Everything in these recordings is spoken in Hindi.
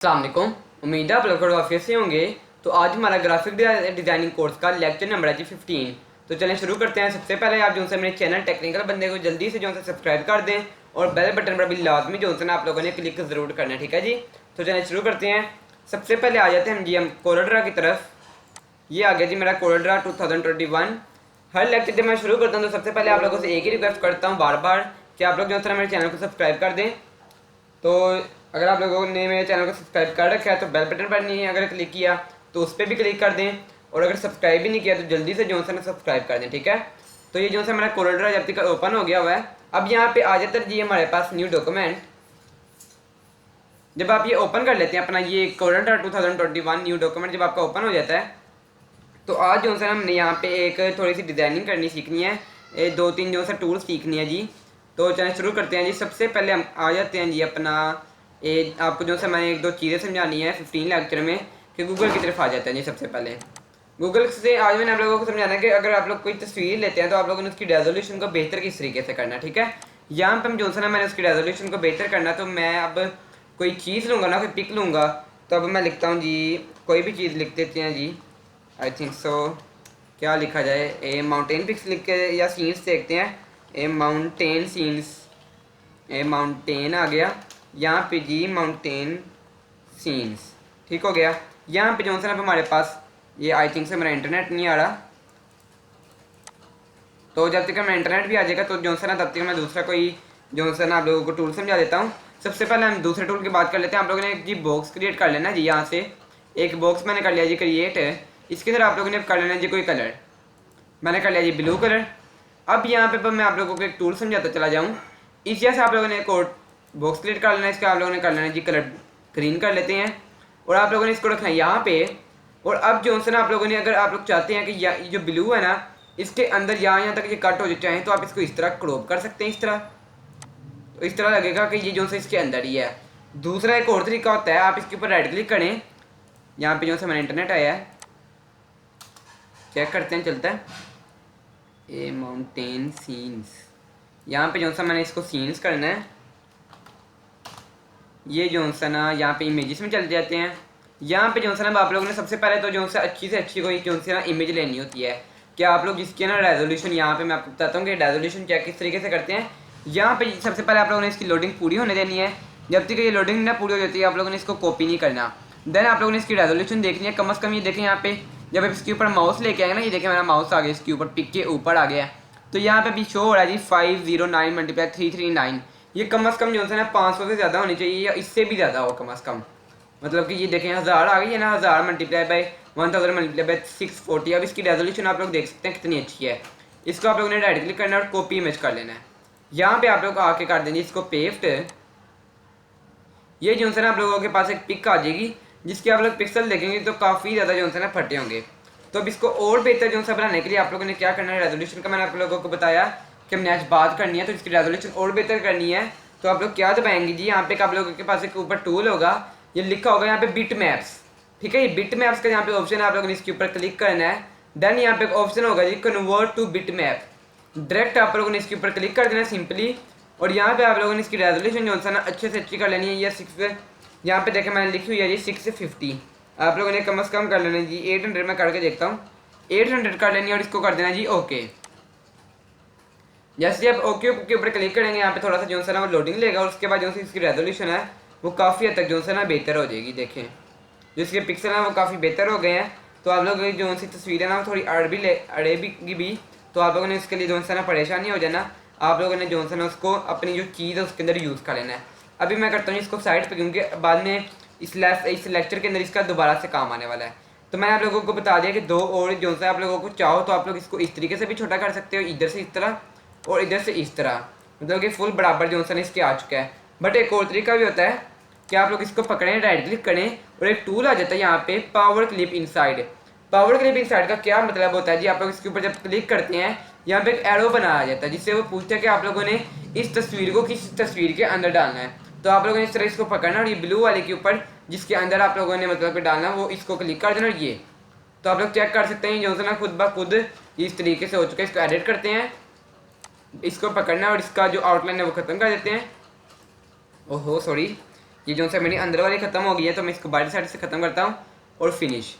अस्सलाम वालेकुम। उम्मीद है आप लोग ऑफिस से होंगे। तो आज हमारा ग्राफिक डिज़ाइनिंग कोर्स का लेक्चर नंबर है जी 15। तो चलें शुरू करते हैं। सबसे पहले आप जो से मेरे चैनल टेक्निकल बंदे को जल्दी से जो है सब्सक्राइब कर दें और बेल बटन पर भी लाजमी जो है ना आप लोगों ने क्लिक ज़रूर करना है, ठीक है जी। तो चलें शुरू करते हैं। सबसे पहले आ जाते हैं हम कोरल की तरफ। ये आ गया जी मेरा कोरल ड्रा 2021। हर लेक्चर जब मैं शुरू करता हूँ तो सबसे पहले आप लोगों से एक ही रिक्वेस्ट करता हूँ बार बार कि आप लोग जो है मेरे चैनल को सब्सक्राइब कर दें। तो अगर आप लोगों ने मेरे चैनल को सब्सक्राइब कर रखा है तो बेल बटन पर नहीं अगर क्लिक किया तो उस पर भी क्लिक कर दें, और अगर सब्सक्राइब भी नहीं किया तो जल्दी से जो है सब्सक्राइब कर दें, ठीक है। तो ये जो है मेरा कोरल ड्रा जब तक ओपन हो गया हुआ है। अब यहाँ पे आ जाता है जी हमारे पास न्यू डॉक्यूमेंट। जब आप ये ओपन कर लेते हैं अपना ये कोरल ड्रा 2021 न्यू डॉक्यूमेंट जब आपका ओपन हो जाता है तो आज जो है हमने यहाँ पे एक थोड़ी सी डिज़ाइनिंग करनी सीखनी है, दो तीन जो है टूल सीखनी है जी। तो चलिए शुरू करते हैं जी। सबसे पहले हम आ जाते हैं जी अपना आपको जो है मैंने एक दो चीज़ें समझानी है 15 लेक्चर में कि गूगल की तरफ आ जाते हैं जी। सबसे पहले गूगल से आज मैंने आप लोगों को समझाना है कि अगर आप लोग कोई तस्वीर लेते हैं तो आप लोगों ने उसकी रेजोल्यूशन को बेहतर किस तरीके से करना है, ठीक है। यहाँ पर हम जो है ना मैंने उसकी रेजोल्यूशन को बेहतर करना, तो मैं अब कोई चीज़ लूँगा ना, कोई पिक लूँगा। तो अब मैं लिखता हूँ जी, कोई भी चीज़ लिख देते हैं जी। आई थिंक सो क्या लिखा जाए, ए माउंटेन पिक्स लिख के या सीन्स देखते हैं। A mountain scenes, a mountain आ गया यहाँ पे जी, माउंटेन सीन्स ठीक हो गया। यहाँ पे जो है ना हमारे पास ये आई थिंक से मेरा इंटरनेट नहीं आ रहा, तो जब तक मेरा इंटरनेट भी आ जाएगा तो जो है ना तब तक मैं दूसरा कोई जो है ना आप लोगों को टूल समझा देता हूँ। सबसे पहले हम दूसरे टूल की बात कर लेते हैं। आप लोगों ने एक जी बॉक्स क्रिएट कर लेना जी। यहाँ से एक बॉक्स मैंने कर लिया जी क्रिएट है। इसके अंदर आप लोगों ने कर लेना जी कोई कलर, मैंने कर लिया जी ब्लू कलर। अब यहाँ पे मैं आप लोगों को एक टूल समझाता चला जाऊँ। इस जैसे आप लोगों ने एक और बॉक्स क्रिएट कर लेना, इसका आप लोगों ने कर लेना जी कलर ग्रीन कर लेते हैं, और आप लोगों ने इसको रखना है यहाँ पे। और अब जो है ना आप लोगों ने अगर आप लोग चाहते हैं कि ये जो ब्लू है ना इसके अंदर यहाँ तक ये कट हो जाए चाहें तो आप इसको इस तरह क्रॉप कर सकते हैं, इस तरह। तो इस तरह लगेगा कि ये जो है इसके अंदर ही है। दूसरा एक और तरीका होता है, आप इसके ऊपर राइट क्लिक करें। यहाँ पे जो है मेरा इंटरनेट आया है, चेक करते हैं चलता है। ए माउंटेन सीन्स, यहाँ पे जो सा मैंने इसको सीन्स करना है। ये जो सा ना यहाँ पे इमेजेस में चल जाते हैं। यहाँ पे जो सा ना आप लोगों ने सबसे पहले तो जो सा अच्छी से अच्छी कोई जो सी ना इमेज लेनी होती है कि आप लोग जिसकी ना रेजोल्यूशन, यहाँ पे मैं आपको बताता हूँ कि रेजोल्यूशन चेक किस तरीके से करते हैं। यहाँ पे सबसे पहले आप लोगों ने इसकी लोडिंग पूरी होने देनी है। जब तक ये लोडिंग ना पूरी हो जाती है आप लोगों ने इसको कॉपी नहीं करना। देन आप लोगों ने इसकी रेजोल्यूशन देखनी है कम से कम। ये देखें यहाँ पे जब आप इसके ऊपर माउस लेके आए ना, ये देखें मेरा माउस आ गया इसके ऊपर, पिक के ऊपर आ गया। तो यहाँ पे भी शो हो रहा है जी 509 मल्टीप्लाई 339। ये कम से कम जो है ना 500 से ज़्यादा होनी चाहिए या इससे भी ज़्यादा हो कम से कम। मतलब कि ये देखें 1000 आ गई है ना, 1000 मल्टीप्लाई बाई 1000 मल्टीप्लाई बाई 640। अब इसकी रेजोल्यूशन आप लोग देख सकते हैं कितनी अच्छी है। इसको आप लोगों ने राइट क्लिक करना है और कॉपी इमेज कर लेना है। यहाँ पे आप लोग आके कर देंगे इसको पेस्ट। ये जो है ना आप लोगों के पास एक पिक आ जाएगी जिसके आप लोग पिक्सल देखेंगे तो काफ़ी ज़्यादा जो है ना फटे होंगे। तो अब इसको और बेहतर जो है बनाने के लिए आप लोगों ने क्या करना है, रेजोल्यूशन का मैंने आप लोगों को बताया कि हमने आज बात करनी है, तो इसकी रेजोल्यूशन और बेहतर करनी है। तो आप लोग क्या दबाएंगे जी, यहाँ पे आप लोगों के पास एक ऊपर टूल होगा, ये लिखा होगा यहाँ पे बिट मैप्स, ठीक है। ये बिट मैप्स का यहाँ पे ऑप्शन है, आप लोगों ने इसके ऊपर क्लिक करना है। देन यहाँ पे ऑप्शन होगा जी convert to bitmap, direct आप लोगों ने इसके ऊपर क्लिक कर देना है सिंपली। और यहाँ पे आप लोगों ने इसकी रेजोल्यूशन जो है ना अच्छे से अच्छी कर लेनी है। ये 6, यहाँ पे देखें मैंने लिखी हुई है जी 650। आप लोगों ने कम से कम कर लेना है जी 800 में करके देखता हूँ, 800 कर लेनी है और इसको कर देना जी ओके। जैसे आप ओके के ऊपर क्लिक करेंगे यहाँ पे थोड़ा सा जो है ना वो लोडिंग लेगा, और उसके बाद जो इसकी रेजोल्यूशन है वो काफ़ी हद तक जो है ना बेहतर हो जाएगी। देखें जो इसके पिक्सल हैं वो काफ़ी बेहतर हो गए हैं। तो आप लोग जो सी तस्वीर है ना थोड़ी अड़ेगी भी, तो आप लोगों ने इसके लिए जो है ना परेशानी हो जाना। आप लोगों ने जो है ना उसको अपनी जो चीज़ है उसके अंदर यूज़ कर लेना है। अभी मैं करता हूँ इसको साइड पे, क्योंकि बाद में इस लेक्चर के अंदर इसका दोबारा से काम आने वाला है। तो मैंने आप लोगों को बता दिया कि दो और जो है आप लोगों को चाहो तो आप लोग इसको इस तरीके से भी छोटा कर सकते हो, इधर से इस तरह और इधर से इस तरह, मतलब कि फुल बराबर जो है इसके आ चुका है। बट एक और तरीका भी होता है कि आप लोग इसको पकड़ें, राइट क्लिक करें और एक टूल आ जाता है यहाँ पे power clip inside. Power clip inside का क्या मतलब होता है जी, आप लोग इसके ऊपर जब क्लिक करते हैं यहाँ पे एक एरो बनाया जाता है जिससे वो पूछता है कि आप लोगों ने इस तस्वीर को किस तस्वीर के अंदर डालना है। तो आप लोगों ने इस तरह इसको पकड़ना और ये ब्लू वाले के ऊपर जिसके अंदर आप लोगों ने मतलब कि डालना वो इसको क्लिक कर देना। और ये तो आप लोग चेक कर सकते हैं जो है ना खुद ब खुद इस तरीके से हो चुका है। इसको एडिट करते हैं, इसको पकड़ना और इसका जो आउटलाइन है वो ख़त्म कर देते हैं। ओहो सॉरी, ये जो सा मेरी अंदर वाली ख़त्म हो गई है, तो मैं इसको बाहरी साइड से ख़त्म करता हूँ और फिनिश।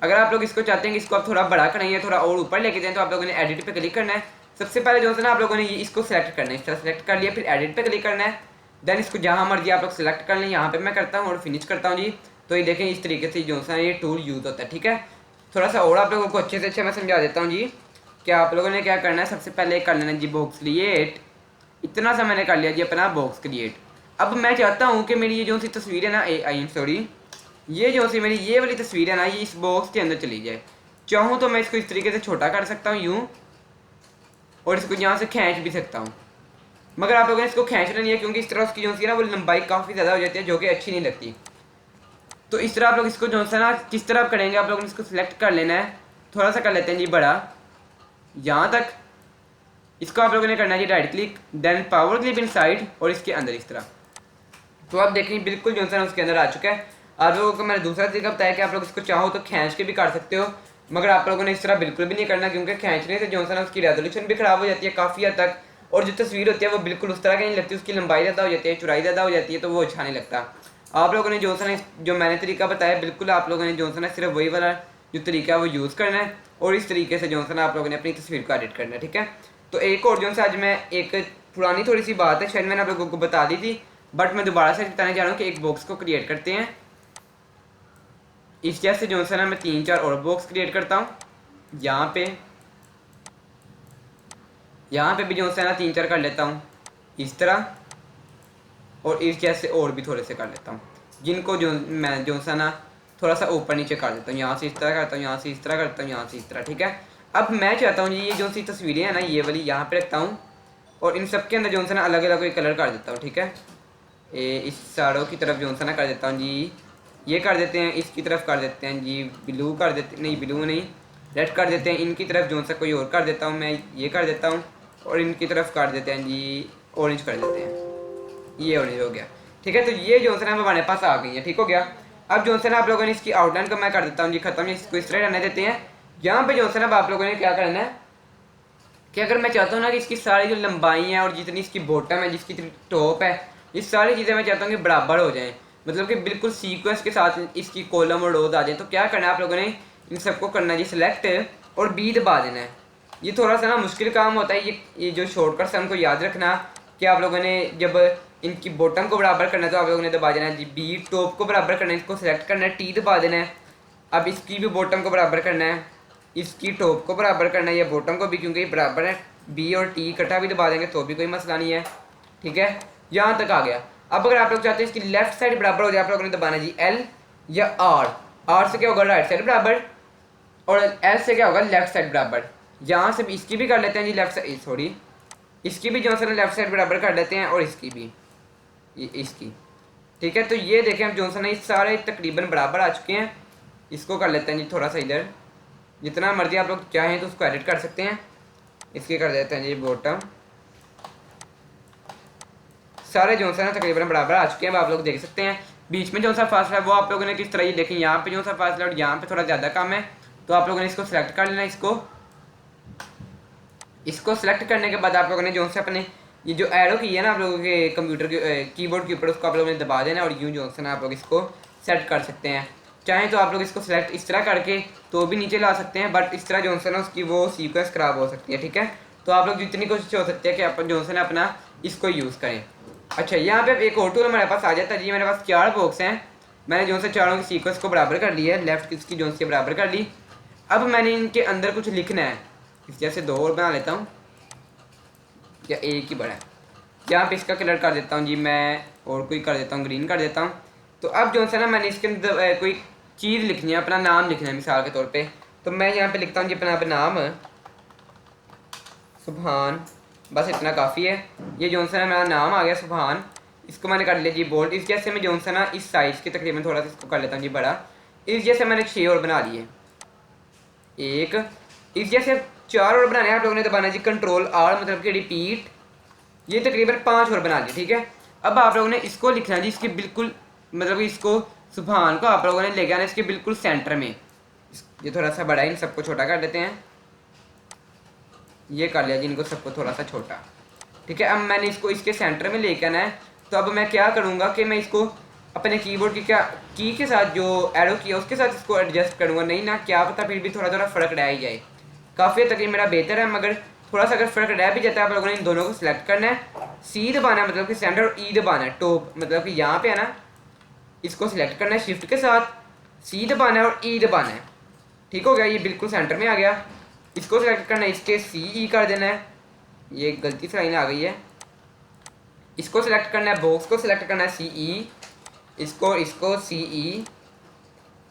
अगर आप लोग इसको चाहते हैं कि इसको आप थोड़ा बड़ा करें या थोड़ा और ऊपर लेके जाएं, तो आप लोगों ने एडिट पे क्लिक करना है। सबसे पहले जो है ना आप लोगों ने ये इसको सेलेक्ट करना है, इस तरह सेलेक्ट कर लिया, फिर एडिट पे क्लिक करना है। देन इसको जहाँ मर्जी आप लोग सेलेक्ट कर लें, यहाँ पे मैं करता हूँ और फिनिश करता हूँ जी। तो ये देखें इस तरीके से जो है ये टूल यूज़ होता है, ठीक है। थोड़ा सा और आप लोगों को अच्छे से अच्छा मैं समझा देता हूँ जी कि आप लोगों ने क्या करना है। सबसे पहले कर लेना जी बॉक्स क्रिएट, इतना सा मैंने कर लिया जी अपना बॉक्स क्रिएट। अब मैं चाहता हूँ कि मेरी ये जो सी तस्वीर है ना, आई एम सॉरी, ये जो सी मेरी ये वाली तस्वीर है ना, ये इस बॉक्स के अंदर चली जाए। चाहूँ तो मैं इसको इस तरीके से छोटा कर सकता हूँ यूँ, और इसको यहाँ से खींच भी सकता हूँ, मगर आप लोगों ने इसको खींचना नहीं है क्योंकि इस तरह उसकी जो सी है ना वो लंबाई काफ़ी ज़्यादा हो जाती है, जो कि अच्छी नहीं लगती। तो इस तरह आप लोग इसको जो है ना किस तरह आप करेंगे, आप लोगों ने इसको सिलेक्ट कर लेना है, थोड़ा सा कर लेते हैं जी बड़ा, यहाँ तक। इसको आप लोगों ने करना है जी right click, then power clip inside, और इसके अंदर इस तरह। तो आप देखें बिल्कुल जो है उसके अंदर आ चुका है। आप लोगों को मैंने दूसरा तरीका बताया कि आप लोग इसको चाहो तो खींच के भी कर सकते हो, मगर आप लोगों ने इस तरह बिल्कुल भी नहीं करना, क्योंकि खींचने से जो है उसकी रेजोल्यूशन भी ख़राब हो जाती है काफ़ी हद तक, और जो तस्वीर होती है वो बिल्कुल उस तरह की नहीं लगती, उसकी लंबाई ज़्यादा हो जाती है, चौड़ाई ज़्यादा हो जाती है, तो वो अच्छा नहीं लगता। आप लोगों ने जो मैंने तरीका बताया, बिल्कुल आप लोगों ने जो है सिर्फ वही वाला जो तरीका है वो यूज़ करना है, और इस तरीके से जो है आप लोगों ने अपनी तस्वीर को एडिट करना है, ठीक है। तो एक और जो है आज मैं एक पुरानी थोड़ी सी बात है, शायद मैंने आप लोगों को बता दी थी, बट मैं दोबारा से बताने जा रहा हूँ कि एक बॉक्स को क्रिएट करते हैं। इस जैसे जो है ना मैं 3-4 और बॉक्स क्रिएट करता हूँ, यहाँ पे भी जो है ना 3-4 कर लेता हूँ इस तरह, और इस जैसे और भी थोड़े से कर लेता हूँ, जिनको जो मैं जो है ना थोड़ा सा ऊपर नीचे कर देता हूँ, यहाँ से इस तरह करता हूँ, यहाँ से इस तरह करता हूँ, यहाँ से इस तरह, ठीक है। अब मैं चाहता हूँ ये जो सी तस्वीरें हैं ना, ये वाली यहाँ पे रखता हूँ, और इन सब के अंदर जो है ना अलग अलग कोई कलर कर देता हूँ, ठीक है। इस साड़ों की तरफ जो है ना कर देता हूँ जी, ये कर देते हैं, इसकी तरफ कर देते हैं जी ब्लू कर देते, नहीं ब्लू नहीं, रेड कर देते हैं। इनकी तरफ जो सा कोई और कर देता हूँ मैं, ये कर देता हूँ, और इनकी तरफ कर देते हैं जी ऑरेंज कर देते हैं, ये ऑरेंज हो गया, ठीक है। तो ये जो है ना हमारे पास आ गई है, ठीक हो गया। अब जो है ना आप लोगों ने इसकी आउटलाइन को मैं कर देता हूँ जी खत्म, इसको इस तरह रहने देते हैं। यहाँ पे जो है ना आप लोगों ने क्या करना है कि अगर मैं चाहता हूँ ना कि इसकी सारी जो लंबाई है और जितनी इसकी बॉटम है, जिसकी टॉप है, ये सारी चीज़ें मैं चाहता हूँ कि बराबर हो जाएं, मतलब कि बिल्कुल सीक्वेंस के साथ इसकी कॉलम और रोज आ जाए। तो क्या करना है आप लोगों ने इन सबको करना है जी सिलेक्ट, और बी दबा देना है। ये थोड़ा सा ना मुश्किल काम होता है, ये जो शॉर्टकट्स है उनको याद रखना कि आप लोगों ने जब इनकी बॉटम को बराबर करना है तो आप लोगों ने दबा देना है जी बी, टॉप को बराबर करना है, इसको सिलेक्ट करना है, टी दबा देना है। अब इसकी भी बॉटम को बराबर करना है, इसकी टॉप को बराबर करना है, या बॉटम को भी, क्योंकि ये बराबर है। बी और टी इकट्ठा भी दबा देंगे तो भी कोई मसला नहीं है, ठीक है। यहाँ तक आ गया। अब अगर आप लोग चाहते हैं इसकी लेफ्ट साइड बराबर हो जाए, आप लोगों ने दबाना जी एल या आर से क्या होगा राइट साइड बराबर, और एल से क्या होगा लेफ्ट साइड बराबर। यहाँ से इसकी भी कर लेते हैं जी लेफ्ट साइड, सॉरी इसकी भी जो है लेफ्ट साइड बराबर कर लेते हैं, और इसकी भी इसकी, ठीक है। तो ये देखें अब जो है ना ये सारे तकरीबन बराबर आ चुके हैं। इसको कर लेते हैं जी थोड़ा सा इधर, जितना मर्जी आप लोग चाहें तो उसको एडिट कर सकते हैं। इसकी कर देते हैं जी बॉटम, सारे जो है ना तकरीबन बराबर आ चुके हैं। अब आप लोग देख सकते हैं बीच में जो सा फासला है वो आप लोगों ने किस तरह ये देखें, यहाँ पे जो सा फासला और यहाँ पे थोड़ा ज़्यादा कम है, तो आप लोगों ने इसको सिलेक्ट कर लेना। इसको सिलेक्ट करने के बाद आप लोगों ने जो से अपने ये जो एरो की है ना आप लोगों के कंप्यूटर के कीबोर्ड के ऊपर, उसको आप लोगों ने दबा देना, और यूँ जो है ना आप लोग इसको सेट कर सकते हैं। चाहें तो आप लोग इसको सिलेक्ट इस तरह करके तो भी नीचे ला सकते हैं, बट इस तरह जो है ना उसकी वो सीक्वेंस ख़राब हो सकती है, ठीक है। तो आप लोग जितनी कोशिश हो सकती है कि आप जो है ना अपना इसको यूज़ करें। अच्छा, यहाँ पे एक और टूल हमारे पास आ जाता है जी। मेरे पास 4 बॉक्स हैं, मैंने जो से चारों की सीक्वेंस को बराबर कर लिया है, लेफ्ट इसकी जो से बराबर कर ली। अब मैंने इनके अंदर कुछ लिखना है, इस जैसे 2 और बना लेता हूँ, या एक ही बड़ा है। यहाँ पे इसका कलर कर देता हूँ जी मैं, और कोई कर देता हूँ ग्रीन कर देता हूँ। तो अब जो है ना मैंने इसके अंदर कोई चीज़ लिखनी है, अपना नाम लिखना है मिसाल के तौर पे। तो मैं यहाँ पे लिखता हूँ जी अपना नाम सुभान, बस इतना काफ़ी है। ये जो है ना मेरा नाम आ गया सुभान, इसको मैंने कर लिया जी बोल्ड। इस जैसे मैं जो है ना इस साइज़ के तकरीबन थोड़ा सा इसको कर लेता हूँ जी बड़ा। इस जैसे मैंने 6 और बना लिए, एक इस जैसे 4 और बनाने आप लोगों ने दबाना जी कंट्रोल आर, मतलब कि रिपीट। ये तकरीबन 5 और बना ली, ठीक है। अब आप लोगों ने इसको लिखना जी इसके बिल्कुल, मतलब इसको सुभान को आप लोगों ने लेके आना इसके बिल्कुल सेंटर में। ये थोड़ा सा बड़ा है, इन सबको छोटा कर देते हैं। ये कर लिया जी इनको सबको थोड़ा सा छोटा, ठीक है। अब मैंने इसको इसके सेंटर में लेके आना है। तो अब मैं क्या करूँगा कि मैं इसको अपने कीबोर्ड की क्या की के साथ जो एरो की है उसके साथ इसको एडजस्ट करूँगा, नहीं ना क्या पता फिर भी थोड़ा थोड़ा फ़र्क रह ही जाए। काफ़ी हद तक ये मेरा बेहतर है, मगर थोड़ा सा अगर फ़र्क रह भी जाता है आप लोगों ने इन दोनों को सिलेक्ट करना है, सी दबाना है मतलब कि सेंटर, और ई दबाना है टॉप, मतलब कि यहाँ पे है ना, इसको सिलेक्ट करना है शिफ्ट के साथ, सी दबाना है और ई दबाना है। ठीक हो गया, ये बिल्कुल सेंटर में आ गया। इसको सिलेक्ट करना है, इसके सी ई कर देना है, ये गलती से लाइन आ गई है। इसको सिलेक्ट करना है, बॉक्स को सिलेक्ट करना है सी ई, इसको सी ई,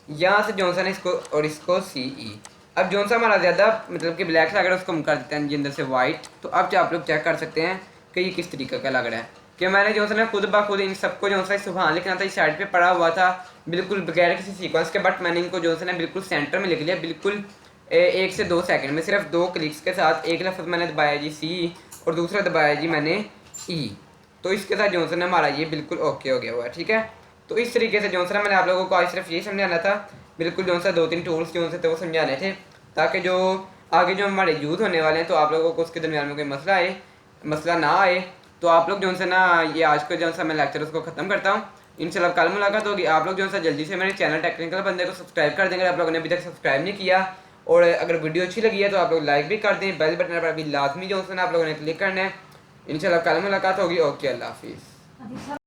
यहाँ से जौन सा ना इसको और इसको सी ई। अब जौन सा हमारा ज़्यादा मतलब कि ब्लैक लग रहा है उसको हम कर देते हैं अंदर से वाइट। तो अब आप लोग चेक कर सकते हैं कि ये किस तरीके का लग रहा है, कि मैंने जो सा ना खुद ब खुद इन सबको जो सा सुबह लिखना था इस साइड पे पड़ा हुआ था बिल्कुल बगैर किसी सीक्वेंस के, बट मैंने इनको जो सा ना बिल्कुल सेंटर में लिख लिया, बिल्कुल 1 से 2 सेकंड में, सिर्फ 2 क्लिक्स के साथ। एक लफ्ज़ मैंने दबाया जी सी और दूसरा दबाया जी मैंने ई, तो इसके साथ जो सा ना हमारा ये बिल्कुल ओके हो गया हुआ है। ठीक है, तो इस तरीके से जो सा मैंने आप लोगों को आज सिर्फ ये समझाना था, बिल्कुल जो सा 2-3 टूल्स जो से थे वो समझाने थे, ताकि जो आगे जो हमारे यूज़ होने वाले हैं तो आप लोगों को उसके दरमियान में कोई मसला ना आए। तो आप लोग जो से ना ये आज का जो सा मैं लेक्चर उसको ख़त्म करता हूँ। इंशाल्लाह कल मुलाकात होगी। आप लोग जो सा जल्दी से मेरे चैनल टेक्निकल बंदे को सब्सक्राइब कर देंगे, आप लोगों ने अभी तक सब्सक्राइब नहीं किया। और अगर वीडियो अच्छी लगी है तो आप लोग लाइक भी कर दें, बेल बटन पर भी लाजमी जो है आप लोगों ने क्लिक करना है। इंशाल्लाह कल मुलाकात होगी। ओके, अल्लाह हाफिज़।